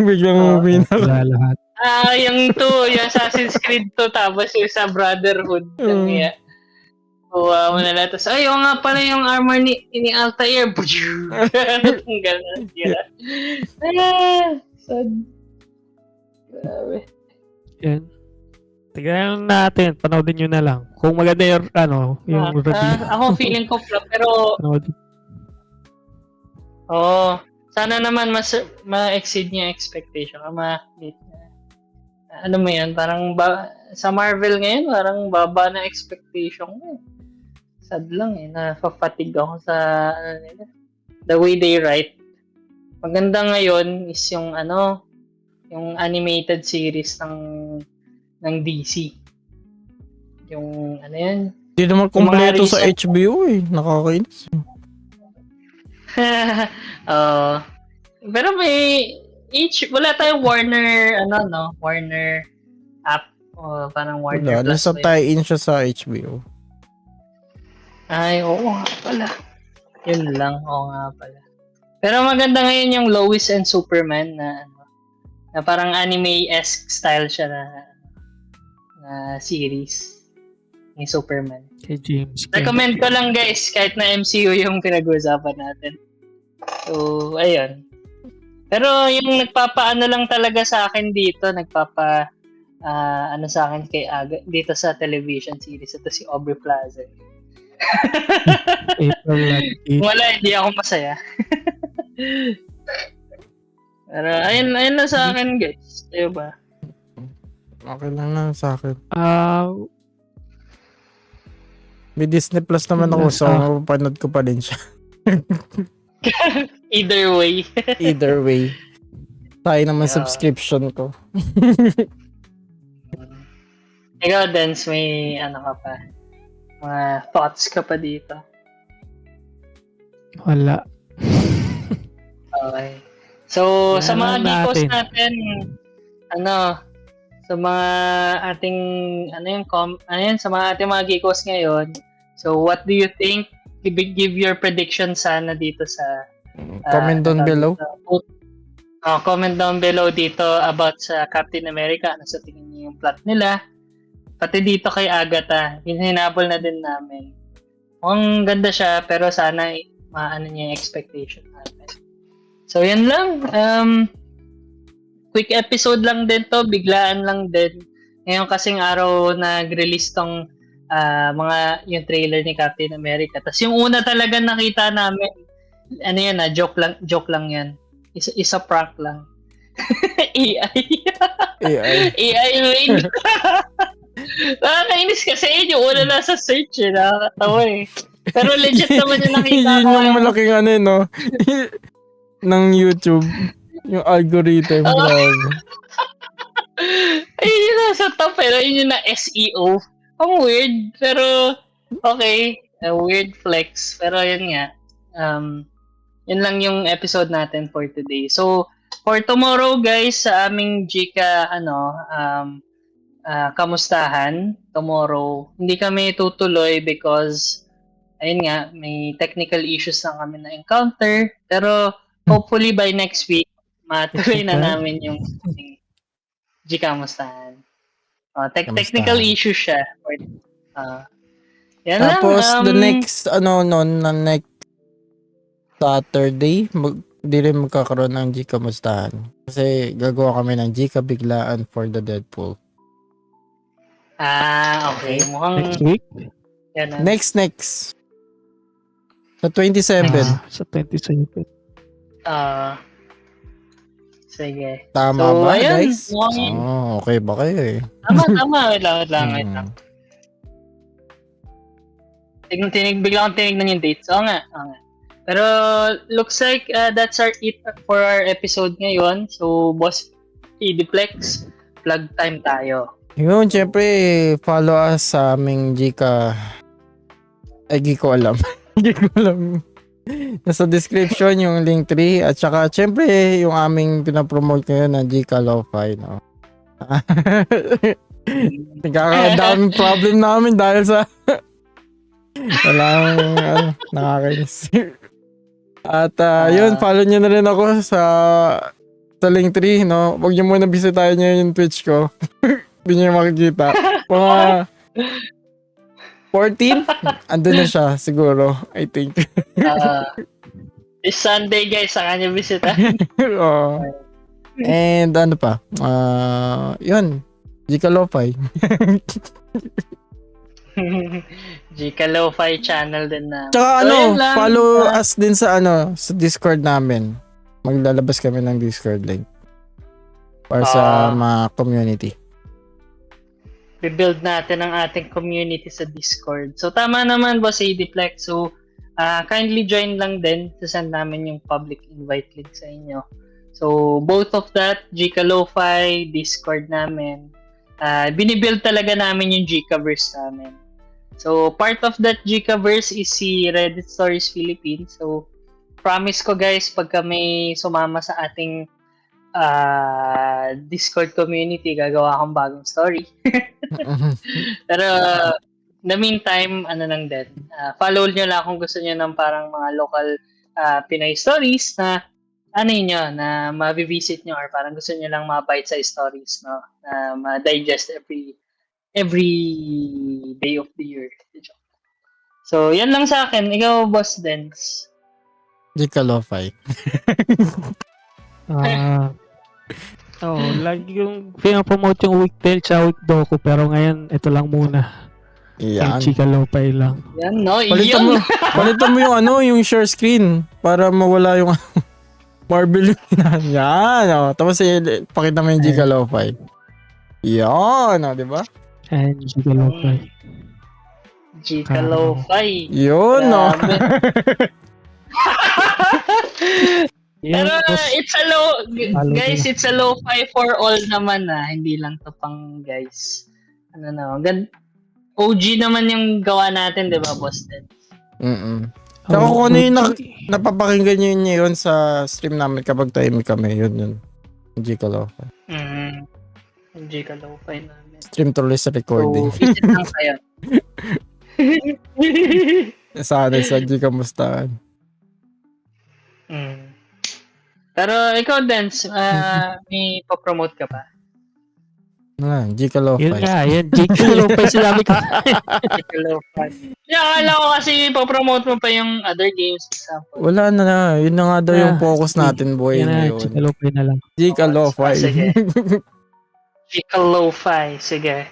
biglang hihina. Wala lahat. Yung 2, yung Assassin's Creed 2 tapos yung sa Brotherhood. Kaya, kuha mo na lahat. Tapos, oo nga pala yung armor ni Altair. Tanggal na siya. Sad. Grabe. Yan. Tignan natin. Panoodin nyo na lang. Kung maganda yung, yung review. Ako feeling ko flop, pero Panoodin. sana naman ma-exceed niya expectation. Ma-meet niya. Ano mo yan, parang sa Marvel ngayon, parang baba na expectation ko. Sad lang na-fatigue ako sa nila. The way they write. Maganda ngayon is yung yung animated series ng DC. Yung yan. Hindi naman kompleto sa Yung mga HBO eh. Nakakainis. Pero wala tayong Warner, Warner app. O parang Warner Wala. Plus. Nasa tie-in siya sa HBO. Ay, oo nga pala. Yun lang, oo nga pala. Pero maganda ngayon yung Lois and Superman na parang anime-esque style siya na series ni Superman. Kay James. Recommend ko lang guys, kahit na MCU yung pinag-uusapan natin. So, ayun. Pero yung nagpapaano lang talaga sa akin dito, sa akin kay Aga, dito sa television series, ito si Aubrey Plaza. April 8. Wala, hindi ako masaya. Pero ayun na sa akin guys. Kayo ba? Okay lang na sa akin. May Disney Plus naman ako so mapapanood ko pa din siya. Either way. Either way. Tayo naman subscription ko. Ikaw, Dance, may ka pa? Mga thoughts ka pa dito? Wala. Okay. So, sa mga geekos natin, sa mga ating, sa mga ating mga geekos ngayon, so what do you think? Give your prediction sana dito sa Comment down below. Comment down below dito about sa Captain America. Ano sa tingin niyo yung plot nila? Pati dito kay Agatha, hinabol na din namin. Ang ganda siya, pero sana maano niya yung expectation natin. So, yan lang. Quick episode lang din to, biglaan lang din. Ngayon kasing araw nag-release tong yung trailer ni Captain America. Tapos yung una talaga nakita namin, joke lang yan. Isa prank lang. AI. AI rain. Nakakainis kasi yun yung una nasa search nakakatawa Pero legit naman yung nakita ko. Yun yung malaking ng YouTube. Yung algorithm. Ayun yung nasa top yun yung na SEO. Ang weird, pero okay. Weird flex. Pero yun nga. Yun lang yung episode natin for today. So, for tomorrow guys, sa aming Gika, kamustahan, tomorrow, hindi kami tutuloy because, ayun nga, may technical issues na kami na-encounter. Pero, hopefully by next week, matuloy na namin yung Gika kamustahan. Technical issue siya. Yan tapos lang. the next Saturday Hindi rin magkakaroon ng G Kamustahan. Kasi gagawa kami ng G Kabiglaan for the Deadpool. Okay. Mukhang Next week? yan. Next. Sa 27. Sa 27. Sige. Tama So, ba, ayan, guys? mukhang- Okay ba kayo eh? Tama. Wait lang. Bigla akong tinignan yung dates. Oo nga. Pero, looks like that's it for our episode ngayon. So, Boss Ediplex, plug time tayo. Yun, syempre, follow us sa aming Gika. Ay, di ko alam. Hindi ko alam. Nasa description yung link 3 at saka syempre yung aming pinapromote ngayon na Gika Lo-Fi, no? Nagkakadaming problem namin dahil sa walang nakakainis. At yun, follow nyo na rin ako sa link 3, no? Huwag nyo muna bisitahin nyo yung Twitch ko. Hindi nyo makikita. Mga 14? Andun na siya, siguro. I think. This Sunday, guys, sa kanya bisita. Oo. And ano pa? Yun. Gika Lo-Fi. Gika Lo-Fi channel din na. Tsaka So, yun lang. follow us din sa sa Discord namin. Maglalabas kami ng Discord link. Para sa mga community. Rebuild natin ang ating community sa Discord. So, tama naman, Boss Ediplex. So, kindly join lang din. Sasend namin yung public invite link sa inyo. So, both of that, Gika Lo-Fi, Discord namin, binibuild talaga namin yung Gcaverse namin. So, part of that Gcaverse is si Reddit Stories Philippines. So, promise ko guys, pagka may sumama sa ating Discord community, gagawa akong bagong story. Pero, in the meantime, lang din. Follow nyo lang kung gusto nyo ng parang mga local Pinay stories na na ma-visit nyo or parang gusto nyo lang mga bite-sized stories, no? Na ma-digest every day of the year. So, yan lang sa akin. Ikaw, Boss Dens. Gika Lo-Fi. Lagi yung pinapromote yung weekday sa weekdoku pero ngayon ito lang muna. Yan. Yung Gika Lo-Fi lang. Yan, no? Palitan mo yung share screen para mawala yung Marvel yan. Tapos pakita mo yung Gika Lo-Fi. Yan, di ba? And Gika Lo-Fi. Gika Lo-Fi. Yun, no? Pero guys, it's a lo-fi for all naman hindi lang to pang guys. OG naman yung gawa natin, 'di ba, Boss Ted? Saka kung ano yung napapakinggan nyo yun sa stream namin kapag tahimik kami, yun. Gika Lo-Fi. Gika Lo-Fi namin. Stream tuloy sa recording. So, visit lang kayo. Sana sa Gika Mustahan. Pero ikaw, Dens, may pa-promote ka pa? Gika Lo-Fi. Yun nga, Gika Lo-Fi sinabi ko. Gika Lo-Fi. Akala ko kasi pa-promote mo pa yung other games, example. Wala na. Yun na nga daw yung focus natin, boy. Yun na, Gika Lo-Fi na lang. Gika Lo-Fi. Sige. Gika Lo-Fi. Sige.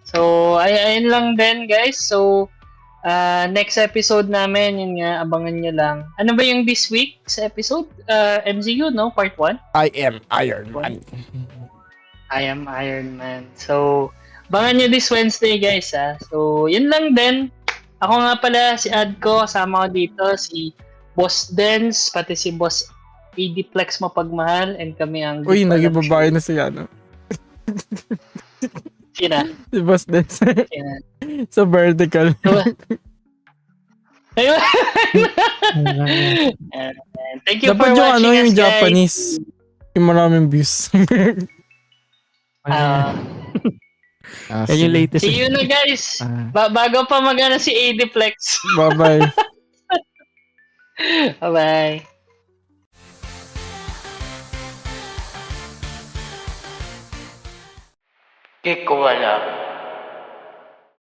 So, ayun lang din, guys. So, next episode namin, yun nga, abangan nyo lang. Ano ba yung this week sa episode? MCU, no? Part 1? I am Iron Man. I am Iron Man. So, abangan nyo this Wednesday, guys, ha? So, yun lang din. Ako nga pala, si Adko, kasama ko dito, si Boss Dens, pati si Boss Ediplex Mapagmahal, and kami ang... Uy, naging babae na siya, no? Sina? Si Boss Dens. Sina? Sa vertical. Ayun. Thank you Dapat for watching us, yung guys. Japanese. Yung maraming views. Yan yung latest. See you na, guys. Bago pa magana si Ediplex. Bye-bye. Bye-bye. Kiko wala.